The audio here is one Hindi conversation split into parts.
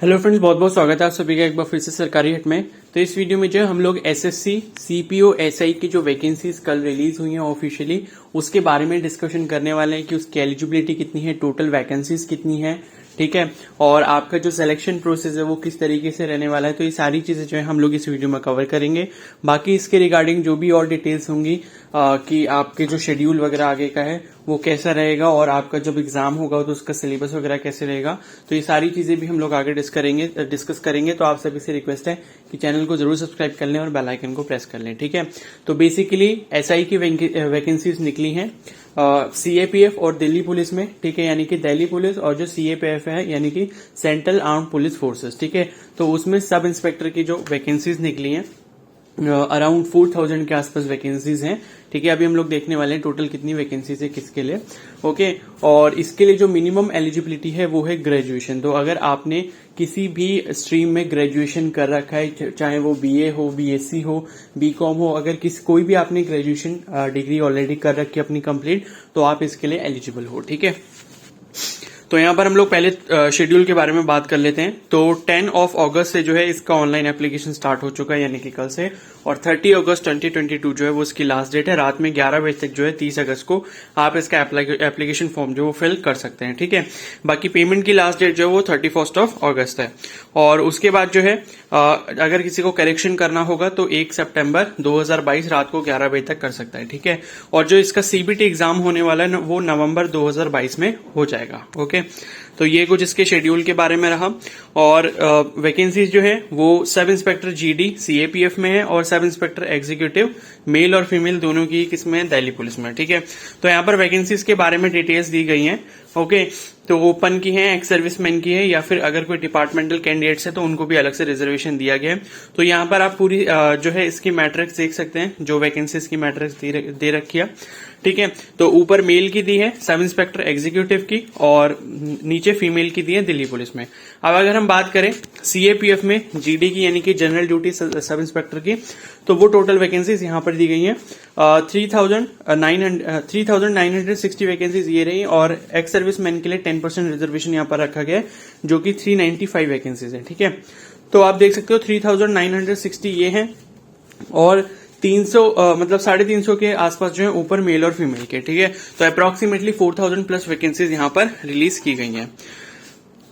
हेलो फ्रेंड्स, बहुत बहुत स्वागत है आप सभी का एक बार फिर से सरकारी हिट में। तो इस वीडियो में जो हम लोग एसएससी सीपीओ एसआई की जो वैकेंसीज कल रिलीज हुई हैं ऑफिशियली, उसके बारे में डिस्कशन करने वाले हैं कि उसकी एलिजिबिलिटी कितनी है, टोटल वैकेंसीज कितनी है, ठीक है, और आपका जो सिलेक्शन प्रोसेस है वो किस तरीके से रहने वाला है। तो ये सारी चीजें जो है हम लोग इस वीडियो में कवर करेंगे। बाकी इसके रिगार्डिंग जो भी और डिटेल्स होंगी कि आपके जो शेड्यूल वगैरह आगे का है वो कैसा रहेगा और आपका जब एग्जाम होगा तो उसका सिलेबस वगैरह कैसे रहेगा, तो ये सारी चीजें भी हम लोग आगे डिस्कस करेंगे। तो आप सभी से रिक्वेस्ट है कि चैनल को जरूर सब्सक्राइब कर लें और बेल आइकन को प्रेस कर लें, ठीक है। तो बेसिकली एसआई की वैकेंसीज निकली हैं सीएपीएफ और दिल्ली पुलिस में, ठीक है, यानी कि दिल्ली पुलिस और जो सीएपीएफ है यानी कि सेंट्रल आर्म्ड पुलिस फोर्सेस, ठीक है। तो उसमें सब इंस्पेक्टर की जो वैकेंसीज निकली हैं अराउंड 4000 के आसपास वैकेंसीज हैं, ठीक है। अभी हम लोग देखने वाले हैं टोटल कितनी वैकेंसीज है किसके लिए, ओके। और इसके लिए जो मिनिमम एलिजिबिलिटी है वो है ग्रेजुएशन। तो अगर आपने किसी भी स्ट्रीम में ग्रेजुएशन कर रखा है, चाहे वो बीए हो, बीएससी हो, बीकॉम हो, अगर कोई भी आपने ग्रेजुएशन डिग्री ऑलरेडी कर रखी है अपनी कंप्लीट, तो आप इसके लिए एलिजिबल हो, ठीक है। तो यहाँ पर हम लोग पहले शेड्यूल के बारे में बात कर लेते हैं। तो 10 अगस्त से जो है इसका ऑनलाइन एप्लीकेशन स्टार्ट हो चुका है, यानी कि कल से, और 30 अगस्त 2022 जो है वो इसकी लास्ट डेट है। रात में 11 बजे तक जो है 30 अगस्त को आप इसका एप्लीकेशन फॉर्म जो वो फिल कर सकते हैं, ठीक है। बाकी पेमेंट की लास्ट डेट जो है वो 31 अगस्त है। और उसके बाद जो है अगर किसी को करेक्शन करना होगा तो 1 सितंबर 2022 रात को 11 बजे तक कर सकता है, ठीक है। और जो इसका सीबीटी एग्जाम होने वाला है वो नवंबर 2022 में हो जाएगा, ओके। तो ये कुछ इसके शेड्यूल के बारे में रहा। और वैकेंसीज जो है वो सब इंस्पेक्टर जीडी सीएपीएफ में है और सब इंस्पेक्टर एग्जीक्यूटिव मेल और फीमेल दोनों की किसमें है, दिल्ली पुलिस में, ठीक है। तो यहाँ पर वैकेंसीज के बारे में डिटेल्स दी गई हैं, ओके। तो ओपन की है, एक्स सर्विसमैन की है, या फिर अगर कोई डिपार्टमेंटल कैंडिडेट्स है तो उनको भी अलग से रिजर्वेशन दिया गया है। तो यहाँ पर आप पूरी जो है इसकी मैट्रिक्स देख सकते हैं, जो वैकेंसीज की मैट्रिक्स दे रखी है, ठीक है। तो ऊपर मेल की दी है सब इंस्पेक्टर एग्जीक्यूटिव की, और नीचे फीमेल की दी है दिल्ली पुलिस में। अब अगर हम बात करें सीएपीएफ में जीडी की, यानी कि जनरल ड्यूटी सब इंस्पेक्टर की, तो वो टोटल वैकेंसीज यहाँ पर दी गई हैं 3960 वैकेंसीज ये रही। और एक्स सर्विसमैन के लिए 10% रिजर्वेशन यहाँ पर रखा गया है, जो कि 395 वैकेंसीज है, ठीक है। तो आप देख सकते हो 3960 ये हैं, और 300 मतलब 350 के आसपास जो है ऊपर मेल और फीमेल के, ठीक है। तो अप्रोक्सीमेटली 4000 प्लस वैकेंसीज यहाँ पर रिलीज की गई हैं,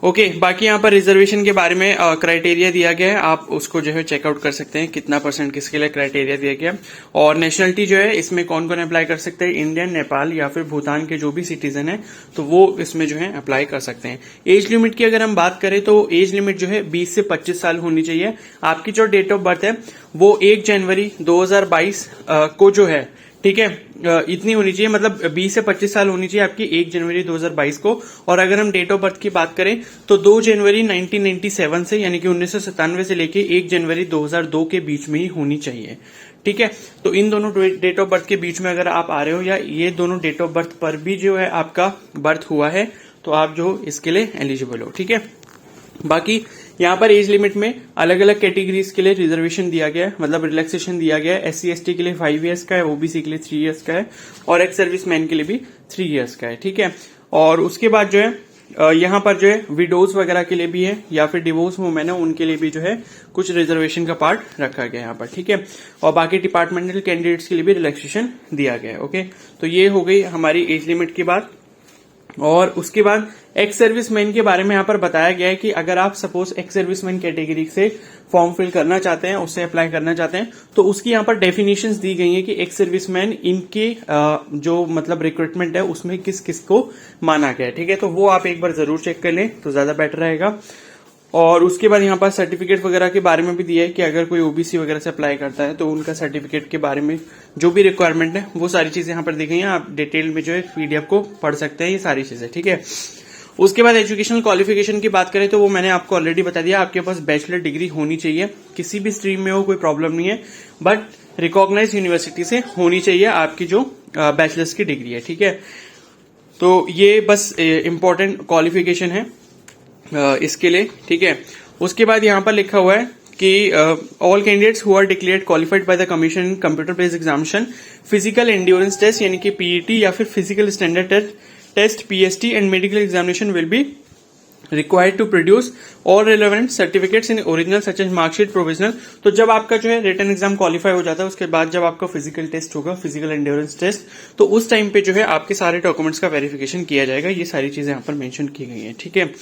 ओके। बाकी यहाँ पर रिजर्वेशन के बारे में क्राइटेरिया दिया गया है, आप उसको जो है चेकआउट कर सकते हैं कितना परसेंट किसके लिए क्राइटेरिया दिया गया। और नेशनलिटी जो है इसमें कौन कौन अप्लाई कर सकते हैं, इंडियन, नेपाल या फिर भूटान के जो भी सिटीजन है तो वो इसमें जो है अप्लाई कर सकते हैं। एज लिमिट की अगर हम बात करें तो एज लिमिट जो है 20 से 25 साल होनी चाहिए। आपकी जो डेट ऑफ बर्थ है वो 1 जनवरी 2022 को जो है, ठीक है, इतनी होनी चाहिए, मतलब 20 से 25 साल होनी चाहिए आपकी 1 जनवरी 2022 को। और अगर हम डेट ऑफ बर्थ की बात करें तो 2 जनवरी 1997 से, यानी कि 1997 से लेके 1 जनवरी 2002 के बीच में ही होनी चाहिए, ठीक है। तो इन दोनों डेट ऑफ बर्थ के बीच में अगर आप आ रहे हो, या ये दोनों डेट ऑफ बर्थ पर भी जो है आपका बर्थ हुआ है, तो आप जो इसके लिए एलिजिबल हो, ठीक है। बाकी यहाँ पर एज लिमिट में अलग अलग कैटेगरीज के लिए रिजर्वेशन दिया गया है, मतलब रिलैक्सेशन दिया गया है। SC ST के लिए 5 इयर्स का है, ओबीसी के लिए 3 इयर्स का है, और एक्स सर्विसमैन के लिए भी 3 इयर्स का है, ठीक है। और उसके बाद जो है यहाँ पर जो है विडोज वगैरह के लिए भी है, या फिर डिवोर्स वुमेन है उनके लिए भी जो है कुछ रिजर्वेशन का पार्ट रखा गया है यहाँ पर, ठीक है। और बाकी डिपार्टमेंटल कैंडिडेट्स के लिए भी रिलैक्सेशन दिया गया है, ओके। तो ये हो गई हमारी एज लिमिट की बात। और उसके बाद एक्स सर्विसमैन के बारे में यहाँ पर बताया गया है कि अगर आप सपोज एक्स सर्विसमैन कैटेगरी से फॉर्म फिल करना चाहते हैं, उससे अप्लाई करना चाहते हैं, तो उसकी यहाँ पर डेफिनेशंस दी गई है कि एक्स सर्विसमैन इनके जो मतलब रिक्रूटमेंट है उसमें किस किस को माना गया है, ठीक है। तो वो आप एक बार जरूर चेक कर लें तो ज्यादा बेटर रहेगा। और उसके बाद यहाँ पर सर्टिफिकेट वगैरह के बारे में भी दिया है कि अगर कोई ओबीसी वगैरह से अप्लाई करता है तो उनका सर्टिफिकेट के बारे में जो भी रिक्वायरमेंट है वो सारी चीजें यहाँ पर दी गई हैं। आप डिटेल में जो है पीडीएफ को पढ़ सकते हैं, ये सारी चीजें, ठीक है। उसके बाद एजुकेशनल क्वालिफिकेशन की बात करें तो वो मैंने आपको ऑलरेडी बता दिया, आपके पास बैचलर डिग्री होनी चाहिए, किसी भी स्ट्रीम में हो कोई प्रॉब्लम नहीं है, बट रिकॉग्नाइज यूनिवर्सिटी से होनी चाहिए आपकी जो बैचलर्स की डिग्री है, ठीक है। तो ये बस इंपॉर्टेंट क्वालिफिकेशन है इसके लिए, ठीक है। उसके बाद यहाँ पर लिखा हुआ है कि all candidates who are declared qualified by the commission in computer based examination physical endurance test, यानी कि पीईटी या फिर physical standard test PST and medical examination will be required to produce all relevant certificates in original such as marksheet provisional. तो जब आपका जो है रिटन एग्जाम क्वालिफाई हो जाता है, उसके बाद जब आपका फिजिकल टेस्ट होगा, फिजिकल एंड्योरेंस टेस्ट, तो उस टाइम पे जो है आपके सारे डॉक्यूमेंट्स का वेरिफिकेशन किया जाएगा। ये सारी चीजें यहाँ पर मेंशन की गई हैं, ठीक है,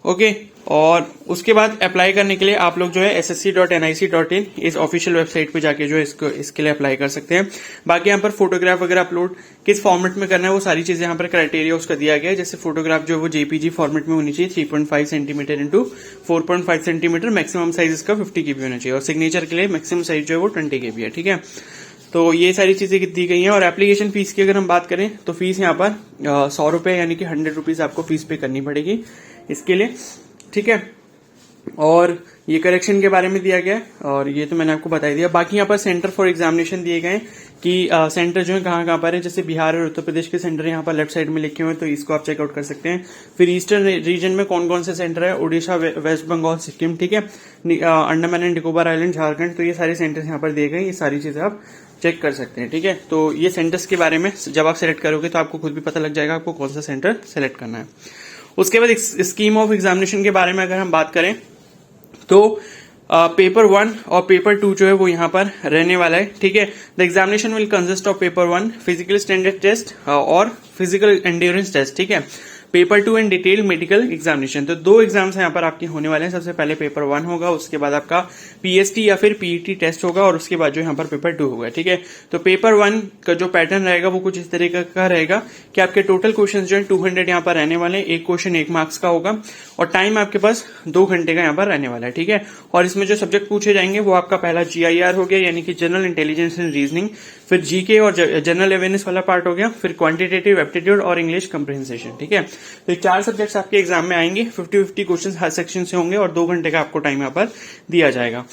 ओके। और उसके बाद अप्लाई करने के लिए आप लोग जो है ssc.nic.in इस ऑफिशियल वेबसाइट पे जाके जो है इसके लिए अप्लाई कर सकते हैं। बाकी यहाँ पर फोटोग्राफ वगैरह अपलोड किस फॉर्मेट में करना है वो सारी चीजें यहाँ पर क्राइटेरिया उसका दिया गया है। जैसे फोटोग्राफ जो है वो जेपीजी फॉर्मेट में होनी चाहिए, 3.5 centimetre into 4.5 centimetre, maximum size इसका 50 KB होना चाहिए, और सिग्नेचर के लिए मैक्सिमम साइज जो है वो 20 KB है, ठीक है। तो ये सारी चीजें दी गई हैं। और एप्लीकेशन फीस की अगर हम बात करें तो फीस यहाँ पर 100 रुपए यानी कि 100 रुपीज आपको फीस पे करनी पड़ेगी इसके लिए, ठीक है। और ये करेक्शन के बारे में दिया गया है, और ये तो मैंने आपको बता दिया। बाकी यहाँ पर सेंटर फॉर एग्जामिनेशन दिए गए हैं कि सेंटर जो है कहाँ पर है। जैसे बिहार और उत्तर प्रदेश के सेंटर यहाँ पर लेफ्ट साइड में लिखे हुए हैं, तो इसको आप चेकआउट कर सकते हैं। फिर ईस्टर्न रीजन में कौन कौन से सेंटर है, उड़ीसा, वेस्ट बंगाल, सिक्किम, ठीक है, अंडमान एंड निकोबार आइलैंड, झारखंड, तो ये सारे सेंटर्स यहाँ पर दिए गए। ये सारी चीजें आप चेक कर सकते हैं, ठीक है। तो ये सेंटर्स के बारे में जब आप सेलेक्ट करोगे तो आपको खुद भी पता लग जाएगा आपको कौन सा सेंटर सेलेक्ट करना है। उसके बाद स्कीम ऑफ एग्जामिनेशन के बारे में अगर हम बात करें तो पेपर 1 और पेपर 2 जो है वो यहाँ पर रहने वाला है, ठीक है। The examination will consist of paper 1 physical standard test और फिजिकल एंड्योरेंस टेस्ट, ठीक है। Paper 2 and detail medical examination, तो 2 एग्जाम्स यहाँ पर आपके होने वाले हैं। सबसे पहले पेपर 1 होगा, उसके बाद आपका पीएसटी या फिर पीईटी टेस्ट होगा, और उसके बाद जो यहाँ पर पेपर 2 होगा, ठीक है। तो पेपर 1 का जो पैटर्न रहेगा वो कुछ इस तरीके का रहेगा कि आपके टोटल क्वेश्चन जो है 200 यहाँ पर रहने वाले हैं। एक क्वेश्चन 1 मार्क्स का होगा, और टाइम आपके पास 2 घंटे का यहाँ पर रहने वाला है, ठीक है। और इसमें जो सब्जेक्ट पूछे जाएंगे वो आपका पहला GIR हो गया, यानी कि जनरल इंटेलिजेंस एंड रीजनिंग, फिर जीके और जनरल अवेयरनेस वाला पार्ट हो गया, फिर क्वांटिटेटिव एप्टीट्यूड और इंग्लिश कंप्रिहेंसेशन, ठीक है। तो 4 सब्जेक्ट्स आपके एग्जाम में आएंगे, 50-50 क्वेश्चन हर सेक्शन से होंगे, और 2 घंटे का आपको टाइम यहाँ पर दिया जाएगा,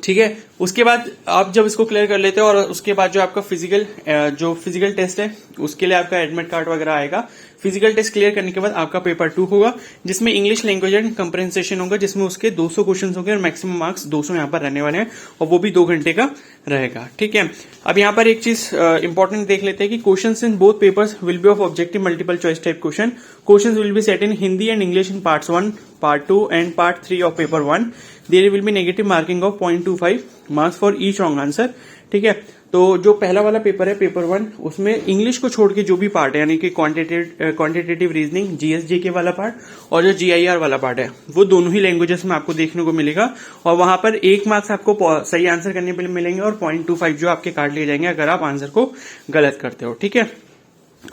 ठीक है। उसके बाद आप जब इसको क्लियर कर लेते हो, और उसके बाद जो आपका फिजिकल टेस्ट है उसके लिए आपका एडमिट कार्ड वगैरह आएगा। फिजिकल टेस्ट क्लियर करने के बाद आपका पेपर 2 होगा, जिसमें इंग्लिश लैंग्वेज एंड कंप्रिहेंसेशन होगा, जिसमें उसके 200 क्वेश्चन होंगे और मैक्सिमम मार्क्स 200 यहाँ पर रहने वाले हैं, और वो भी 2 घंटे का रहेगा, ठीक है। अब यहाँ पर एक चीज इंपॉर्टेंट देख लेते हैं कि questions in both papers will be of objective multiple choice type question. Questions will be set in Hindi and English in part 1, part 2 and part 3 of paper 1। There will be negative marking of 0.25 marks for each wrong answer, ठीक है। तो जो पहला वाला पेपर है पेपर 1, उसमें इंग्लिश को छोड़ के जो भी पार्ट है, यानी कि क्वांटिटेटिव रीजनिंग, जीएसजीके वाला पार्ट और जो GIR वाला पार्ट है, वो दोनों ही लैंग्वेजेस में आपको देखने को मिलेगा, और वहां पर 1 मार्क्स आपको सही आंसर करने पे मिलेंगे, और 0.25 जो आपके काट लिए जाएंगे अगर आप आंसर को गलत करते हो, ठीक है।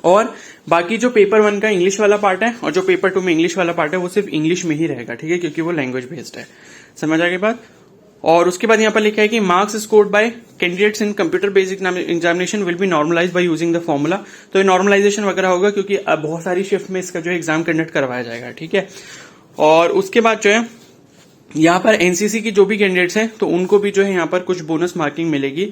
और बाकी जो पेपर 1 का इंग्लिश वाला पार्ट है और जो पेपर 2 में इंग्लिश वाला पार्ट है वो सिर्फ इंग्लिश में ही रहेगा, ठीक है, क्योंकि वो लैंग्वेज बेस्ड है। समझ आ गई बात। और उसके बाद यहाँ पर लिखा है कि marks scored by candidates in computer based examination will be normalize by using the formula. तो ये नॉर्मलाइजेशन वगैरह होगा, क्योंकि अब बहुत सारी शिफ्ट में इसका जो एग्जाम कंडक्ट करवाया जाएगा, ठीक है। और उसके बाद जो है यहाँ पर एनसीसी की जो भी कैंडिडेट्स हैं तो उनको भी जो है यहाँ पर कुछ बोनस मार्किंग मिलेगी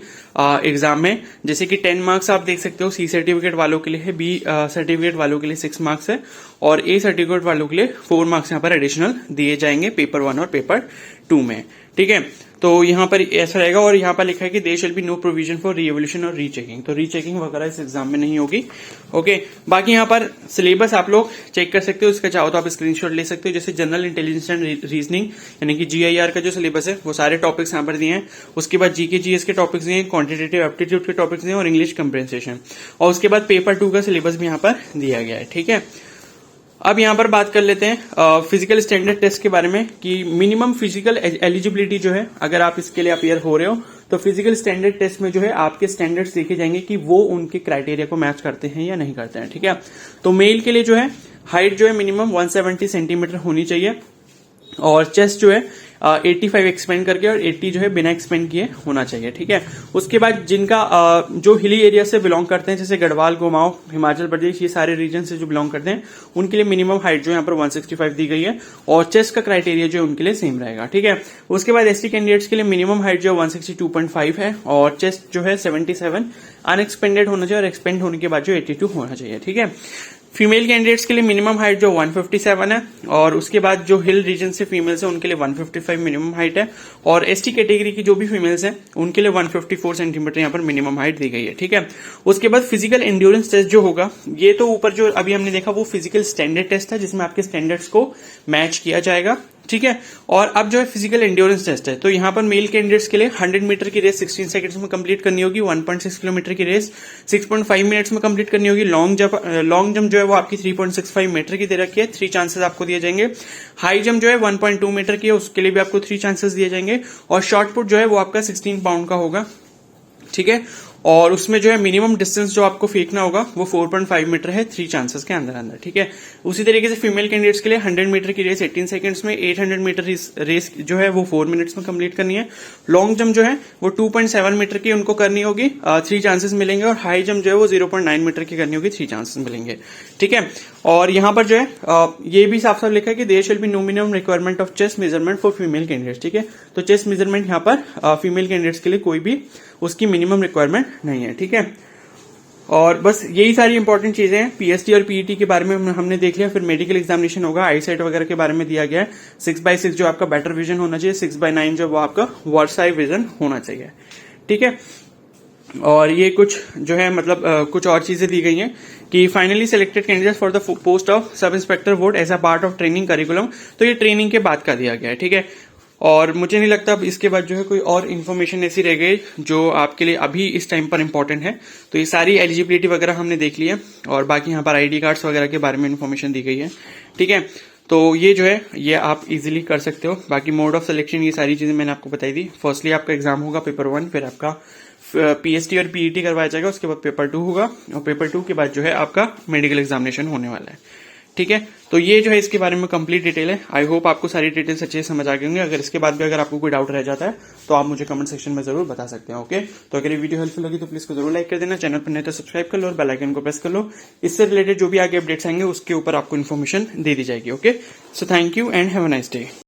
एग्जाम में, जैसे कि 10 मार्क्स आप देख सकते हो सी सर्टिफिकेट वालों के लिए है, बी सर्टिफिकेट वालों के लिए 6 मार्क्स है, और ए सर्टिफिकेट वालों के लिए 4 मार्क्स यहाँ पर एडिशनल दिए जाएंगे पेपर 1 और पेपर 2 में, ठीक है। तो यहाँ पर ऐसा रहेगा। और यहाँ पर लिखा है कि there shall be no provision for re-evaluation और रीचेकिंग, तो रीचेकिंग वगैरह इस एग्जाम में नहीं होगी, ओके। बाकी यहाँ पर सिलेबस आप लोग चेक कर सकते हो, इसका चाहो तो आप स्क्रीनशॉट ले सकते हो। जैसे जनरल इंटेलिजेंस एंड रीजनिंग यानी कि GIR का जो सिलेबस है वो सारे टॉपिक्स यहाँ पर दिए हैं। उसके बाद जीके जीएस के टॉपिक्स दिए हैं, क्वांटिटेटिव एप्टीट्यूड के टॉपिक्स दिए हैं, और इंग्लिश कंप्रिहेंसेशन, और उसके बाद पेपर 2 का सिलेबस भी यहाँ पर दिया गया है, ठीक है। अब यहाँ पर बात कर लेते हैं फिजिकल स्टैंडर्ड टेस्ट के बारे में कि मिनिमम फिजिकल एलिजिबिलिटी जो है, अगर आप इसके लिए अपियर हो रहे हो तो फिजिकल स्टैंडर्ड टेस्ट में जो है आपके स्टैंडर्ड्स देखे जाएंगे कि वो उनके क्राइटेरिया को मैच करते हैं या नहीं करते हैं, ठीक है। तो मेल के लिए जो है हाइट जो है मिनिमम 170 सेंटीमीटर होनी चाहिए, और चेस्ट जो है 85 एक्सपेंड करके और 80 जो है बिना एक्सपेंड किए होना चाहिए, ठीक है। उसके बाद जिनका जो हिली एरिया से बिलोंग करते हैं, जैसे गढ़वाल, कुमाऊं, हिमाचल प्रदेश, ये सारे रीजन से जो बिलोंग करते हैं उनके लिए मिनिमम हाइट जो है यहाँ पर 165 दी गई है, और चेस्ट का क्राइटेरिया जो है उनके लिए सेम रहेगा, ठीक है। उसके बाद एसटी कैंडिडेट्स के लिए मिनिमम हाइट जो है 162.5 है, और चेस्ट जो है 77 अनएक्सपेंडेड होना चाहिए, और एक्सपेंड होने के बाद जो 82 होना चाहिए, ठीक है। फीमेल कैंडिडेट्स के लिए मिनिमम हाइट जो 157 है, और उसके बाद जो हिल रीजन से फीमेल्स है उनके लिए 155 मिनिमम हाइट है, और एसटी कैटेगरी की जो भी फीमेल्स हैं उनके लिए 154 सेंटीमीटर यहाँ पर मिनिमम हाइट दी गई है। ठीक है, उसके बाद फिजिकल एंड्योरेंस टेस्ट जो होगा, ये तो ऊपर जो अभी हमने देखा वो फिजिकल स्टैंडर्ड टेस्ट है जिसमें आपके स्टैंडर्ड्स को मैच किया जाएगा। ठीक है, और अब जो है फिजिकल एंड्योरेंस टेस्ट है, तो यहाँ पर मेल कैंडिडेट्स के लिए 100 मीटर की रेस 16 सेकंड्स में कंप्लीट करनी होगी, 1.6 किलोमीटर की रेस 6.5 मिनट्स में कंप्लीट करनी होगी, लॉन्ग जंप जो है वो आपकी 3.65 मीटर की दे रखी है, 3 चांसेस आपको दिए जाएंगे। हाई जंप जो है 1.2 मीटर की है, उसके लिए भी आपको 3 चांसेस दिए जाएंगे, और शॉर्ट पुट जो है वो आपका 16 पाउंड का होगा। ठीक है, और उसमें जो है मिनिमम डिस्टेंस जो आपको फेंकना होगा वो 4.5 मीटर है, 3 चांसेस के अंदर अंदर। ठीक है, उसी तरीके से फीमेल कैंडिडेट्स के लिए 100 मीटर की रेस 18 सेकंड्स में, 800 मीटर रेस जो है वो 4 मिनट्स में कंप्लीट करनी है। लॉन्ग जंप जो है वो 2.7 मीटर की उनको करनी होगी, 3 चांसेस मिलेंगे, और हाई जंप जो है वो 0.9 मीटर की करनी होगी, 3 चांसेस मिलेंगे। ठीक है, और यहाँ पर जो है ये भी साफ साफ लिखा है कि there shall be no minimum requirement of chest measurement for female candidates. ठीक है, तो चेस्ट मेजरमेंट यहाँ पर फीमेल कैंडिडेट्स के लिए कोई भी उसकी मिनिमम रिक्वायरमेंट नहीं है। ठीक है, और बस यही सारी इंपॉर्टेंट चीजें हैं। पीएसटी और पीईटी के बारे में हमने देख लिया, फिर मेडिकल एग्जामिनेशन होगा, आईसाइट वगैरह के बारे में दिया गया है। 6x6 जो आपका बेटर विजन होना चाहिए, 6x9 जो वो आपका वर्स्ट आई विजन होना चाहिए। ठीक है, और ये कुछ जो है मतलब कुछ और चीजें दी गई हैं कि finally selected candidate for the post of sub inspector would as a part of training curriculum, तो ये ट्रेनिंग के बाद का दिया गया है। ठीक है, और मुझे नहीं लगता अब इसके बाद जो है कोई और इन्फॉर्मेशन ऐसी रह गई जो आपके लिए अभी इस टाइम पर इंपॉर्टेंट है। तो ये सारी एलिजिबिलिटी वगैरह हमने देख ली है, और बाकी यहाँ पर आईडी कार्ड्स वगैरह के बारे में इन्फॉर्मेशन दी गई है। ठीक है, तो ये जो है ये आप इजीली कर सकते हो। बाकी मोड ऑफ सिलेक्शन ये सारी चीजें मैंने आपको बताई दी। फर्स्टली आपका एग्जाम होगा पेपर 1, फिर आपका पीएसटी और पीईटी करवाया जाएगा, उसके बाद पेपर 2 होगा, और पेपर 2 के बाद जो है आपका मेडिकल एग्जामिनेशन होने वाला है। ठीक है, तो ये जो है इसके बारे में कंप्लीट डिटेल है। आई होप आपको सारी डिटेल्स अच्छे से समझ आ गए होंगे। अगर इसके बाद भी अगर आपको कोई डाउट रह जाता है तो आप मुझे कमेंट सेक्शन में जरूर बता सकते हैं। ओके, तो अगर ये वीडियो हेल्पफुल लगी तो प्लीज को जरूर लाइक कर देना, चैनल पर नहीं तो सब्सक्राइब कर लो, और बेल आइकन को प्रेस कर लो। इससे रिलेटेड जो भी आगे अपडेट्स आएंगे उसके ऊपर आपको इन्फॉर्मेशन दे दी जाएगी। Okay, so thank you and have a nice day.